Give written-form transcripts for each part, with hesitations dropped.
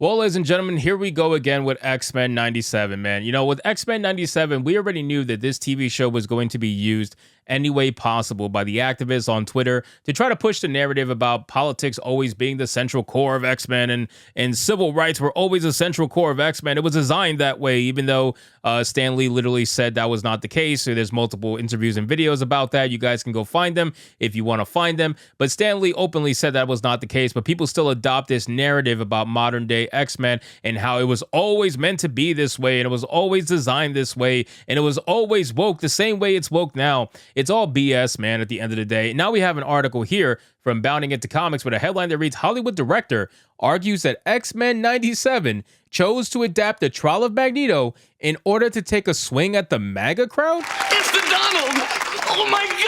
Well, ladies and gentlemen, here we go again with X-Men 97, man. You know, with X-Men 97, we already knew that this TV show was going to be used any way possible by the activists on Twitter to try to push the narrative about politics always being the central core of X-Men and civil rights were always the central core of X-Men. It was designed that way, even though Stan Lee literally said that was not the case. So there's multiple interviews and videos about that. You guys can go find them if you want to find them. But Stan Lee openly said that was not the case, but people still adopt this narrative about modern day X-Men and how it was always meant to be this way and it was always designed this way and it was always woke the same way it's woke now. It's all BS, man, at the end of the day. Now we have an article here from Bounding Into Comics with a headline that reads, Hollywood director argues that X-Men 97 chose to adapt the trial of Magneto in order to take a swing at the MAGA crowd? It's the Donald! Oh my God!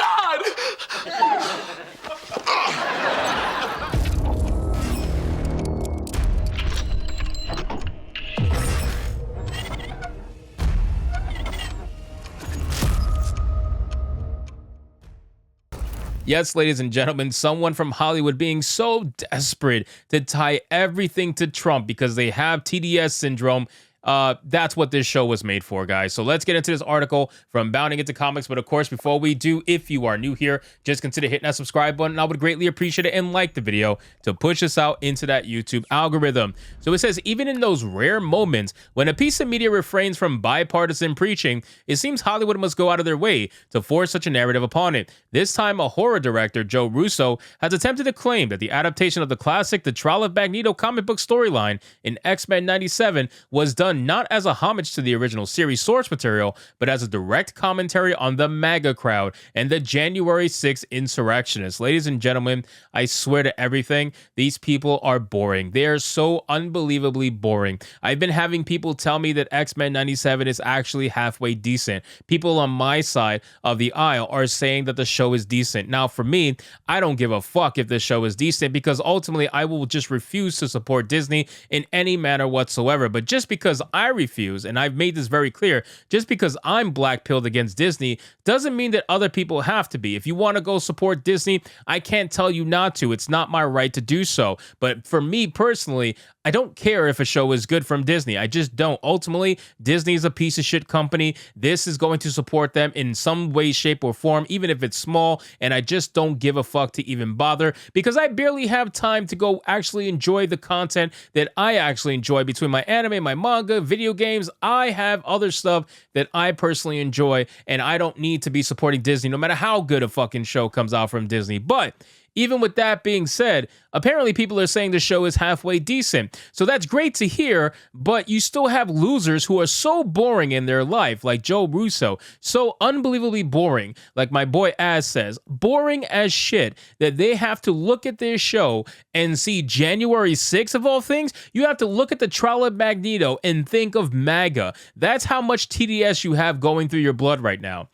Yes, ladies and gentlemen, someone from Hollywood being so desperate to tie everything to Trump because they have TDS syndrome. That's what this show was made for, guys. So let's get into this article from Bounding Into Comics. But of course, before we do, if you are new here, just consider hitting that subscribe button. I would greatly appreciate it and like the video to push us out into that YouTube algorithm. So it says, even in those rare moments when a piece of media refrains from bipartisan preaching, it seems Hollywood must go out of their way to force such a narrative upon it. This time, a horror director, Joe Russo, has attempted to claim that the adaptation of the classic The Trial of Magneto comic book storyline in X-Men 97 was done not as a homage to the original series source material, but as a direct commentary on the MAGA crowd and the January 6th insurrectionists. Ladies and gentlemen, I swear to everything, these people are boring. They are so unbelievably boring. I've been having people tell me that X-Men 97 is actually halfway decent. People on my side of the aisle are saying that the show is decent. Now, for me, I don't give a fuck if the show is decent because ultimately I will just refuse to support Disney in any manner whatsoever. But just because I refuse, and I've made this very clear, just because I'm black-pilled against Disney doesn't mean that other people have to be. If you want to go support Disney, I can't tell you not to. It's not my right to do so. But for me personally, I don't care if a show is good from Disney. I just don't. Ultimately, Disney is a piece of shit company. This is going to support them in some way, shape, or form, even if it's small, and I just don't give a fuck to even bother because I barely have time to go actually enjoy the content that I actually enjoy between my anime, my manga, video games. I have other stuff that I personally enjoy, and I don't need to be supporting Disney no matter how good a fucking show comes out from Disney. But even with that being said, apparently people are saying the show is halfway decent. So that's great to hear, but you still have losers who are so boring in their life, like Joe Russo, so unbelievably boring, like my boy Az says, boring as shit, that they have to look at this show and see January 6th of all things. You have to look at the trial of Magneto and think of MAGA. That's how much TDS you have going through your blood right now.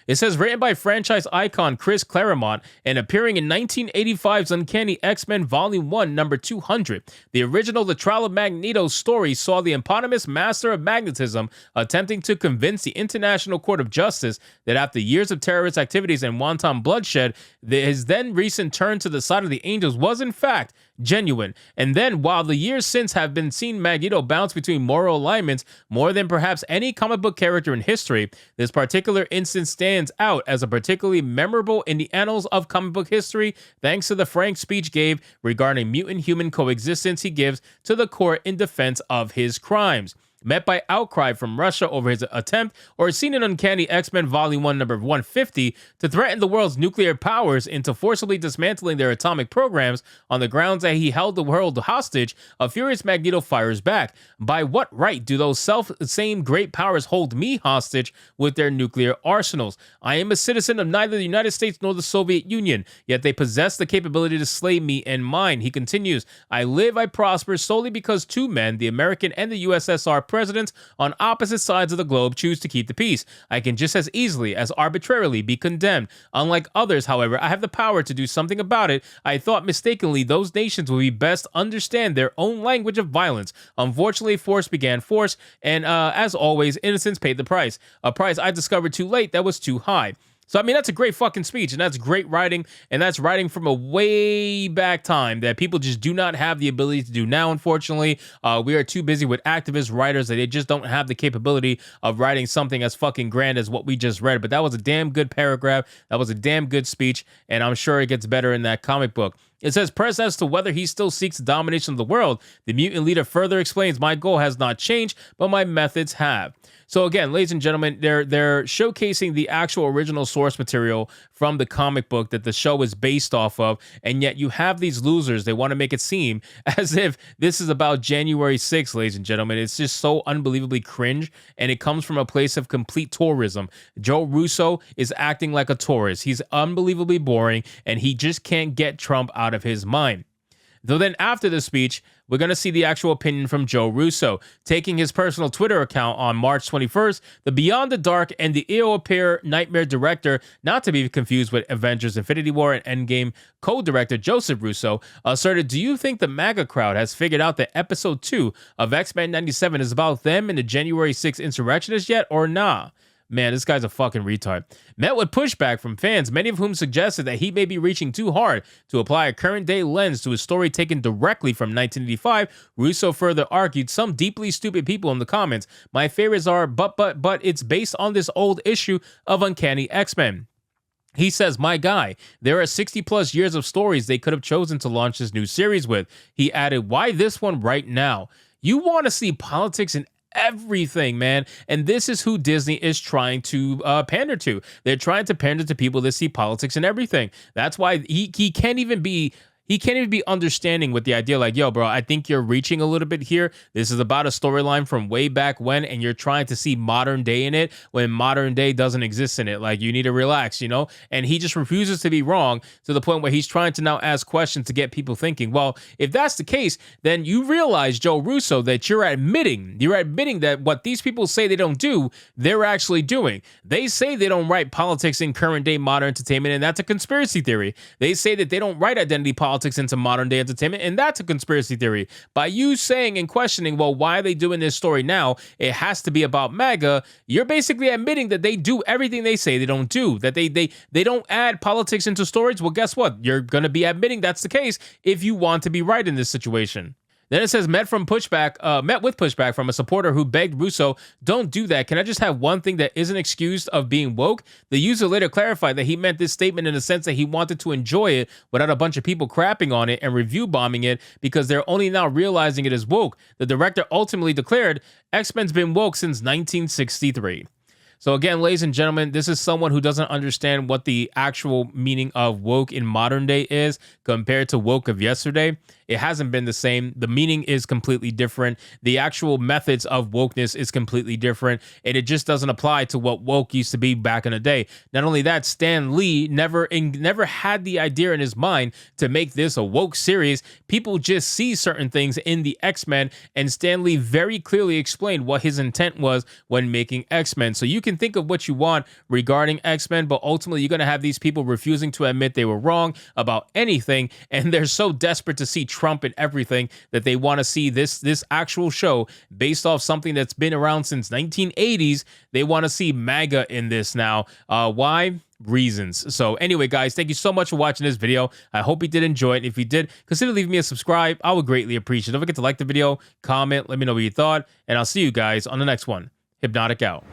It says, written by franchise icon Chris Claremont and appearing in 1985's Uncanny X-Men Volume 1, number 200. The original The Trial of Magneto story saw the eponymous master of magnetism attempting to convince the International Court of Justice that after years of terrorist activities and wanton bloodshed, his then recent turn to the side of the angels was in fact genuine. And then, while the years since have been seen Magneto bounce between moral alignments more than perhaps any comic book character in history, this particular instance stands out as a particularly memorable in the annals of comic book history thanks to the frank speech gave regarding mutant-human coexistence he gives to the court in defense of his crimes. Met by outcry from Russia over his attempt, or seen in Uncanny X-Men Volume 1, number 150, to threaten the world's nuclear powers into forcibly dismantling their atomic programs on the grounds that he held the world hostage, a furious Magneto fires back. By what right do those self-same great powers hold me hostage with their nuclear arsenals? I am a citizen of neither the United States nor the Soviet Union, yet they possess the capability to slay me and mine. He continues, I live, I prosper solely because two men, the American and the USSR presidents on opposite sides of the globe, choose to keep the peace. I can just as easily as arbitrarily be condemned. Unlike others, however, I have the power to do something about it. I thought mistakenly those nations would be best understand their own language of violence. Unfortunately, force began force, and as always, innocence paid the price. A price I discovered too late that was too high. So, I mean, that's a great fucking speech, and that's great writing, and that's writing from a way back time that people just do not have the ability to do now, unfortunately. We are too busy with activist writers that they just don't have the capability of writing something as fucking grand as what we just read. But that was a damn good paragraph. That was a damn good speech, and I'm sure it gets better in that comic book. It says, pressed as to whether he still seeks domination of the world, the mutant leader further explains, my goal has not changed, but my methods have. So again, ladies and gentlemen, they're showcasing the actual original source material from the comic book that the show is based off of, and yet you have these losers. They want to make it seem as if this is about January 6th, ladies and gentlemen. It's just so unbelievably cringe, and it comes from a place of complete tourism. Joe Russo is acting like a tourist. He's unbelievably boring, and he just can't get Trump out of his mind. Though then after the speech, we're going to see the actual opinion from Joe Russo. Taking his personal Twitter account on March 21st, the Beyond the Dark and the EO Nightmare director, not to be confused with Avengers Infinity War and Endgame co-director Joseph Russo, asserted, do you think the MAGA crowd has figured out that episode 2 of X-Men 97 is about them and the January 6th insurrectionists yet, or nah? Man, this guy's a fucking retard. Met with pushback from fans, many of whom suggested that he may be reaching too hard to apply a current-day lens to a story taken directly from 1985. Russo further argued, some deeply stupid people in the comments. My favorites are, but it's based on this old issue of Uncanny X-Men. He says, my guy, there are 60 plus years of stories they could have chosen to launch this new series with. He added, why this one right now? You want to see politics in everything, man, and this is who Disney is trying to pander to. They're trying to pander to people that see politics in everything. That's why he can't even be understanding with the idea like, yo, bro, I think you're reaching a little bit here. This is about a storyline from way back when, and you're trying to see modern day in it when modern day doesn't exist in it. Like, you need to relax, you know? And he just refuses to be wrong to the point where he's trying to now ask questions to get people thinking. Well, if that's the case, then you realize, Joe Russo, that you're admitting that what these people say they don't do, they're actually doing. They say they don't write politics in current day modern entertainment, and that's a conspiracy theory. They say that they don't write identity politics into modern day entertainment, and that's a conspiracy theory. By you saying and questioning, well, why are they doing this story now? It has to be about MAGA. You're basically admitting that they do everything they say they don't do, that they don't add politics into stories. Well, guess what? You're going to be admitting that's the case if you want to be right in this situation. Then it says, met with pushback from a supporter who begged Russo, don't do that. Can I just have one thing that isn't excused of being woke? The user later clarified that he meant this statement in the sense that he wanted to enjoy it without a bunch of people crapping on it and review bombing it because they're only now realizing it is woke. The director ultimately declared, X-Men's been woke since 1963. So again, ladies and gentlemen, this is someone who doesn't understand what the actual meaning of woke in modern day is compared to woke of yesterday. It hasn't been the same. The meaning is completely different. The actual methods of wokeness is completely different, and it just doesn't apply to what woke used to be back in the day. Not only that, Stan Lee never had the idea in his mind to make this a woke series. People just see certain things in the X-Men, and Stan Lee very clearly explained what his intent was when making X-Men. So you can think of what you want regarding X-Men, but ultimately you're going to have these people refusing to admit they were wrong about anything, and they're so desperate to see Trump and everything that they want to see this actual show based off something that's been around since 1980s. They want to see MAGA in this now. Why? Reasons. So anyway, guys, thank you so much for watching this video. I hope you did enjoy it. If you did, consider leaving me a subscribe. I would greatly appreciate it. Don't forget to like the video, comment, let me know what you thought, and I'll see you guys on the next one. Hypnotic out.